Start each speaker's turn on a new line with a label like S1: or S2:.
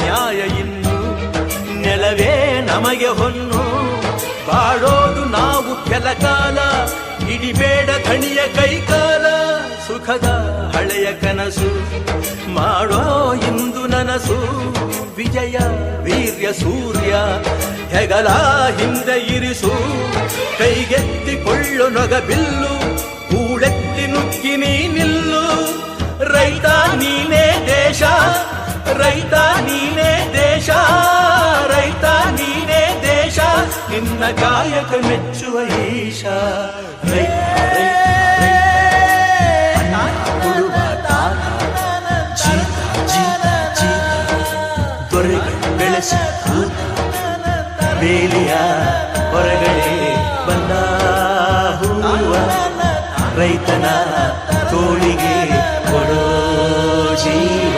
S1: ನ್ಯಾಯ ಇನ್ನು ನೆಲವೇ ನಮಗೆ ಹೊನ್ನು ಬಾಳೋದು ನಾವು ಕೆಲ ಕಾಲ ಹಿಡಿಬೇಡ ಧಣಿಯ ಕೈಕಾಲ ಸುಖದ ಹಳೆಯ ಕನಸು ಮಾಡೋ ಇಂದು ನನಸು ವಿಜಯ ವೀರ್ಯ ಸೂರ್ಯ ಹೆಗಲ ಹಿಂದೆ ಇರಿಸು ಕೈಗೆತ್ತಿಕೊಳ್ಳು ನೊಗಬಿಲ್ಲು ಕೂಳೆತ್ತಿ ನುಗ್ಗಿ ನೀ ನಿಲ್ಲು ರೈತ ನೀನೇ ದೇಶ ರೈತ ನೀನೇ ದೇಶ ರೈತ ನೀನೇ ದೇಶ ನಿನ್ನ ಕಾಯಕ ಮೆಚ್ಚುವ ಈಶ ದೊರೆಗಳು ಬೆಳೆಸಿ ಬೇಲಿಯ ಹೊರಗಡೆ ಬಂದ ಹೂವ ರೈತನ ತೋಳಿಗೆ ಕೊಡೋ ಜೀವ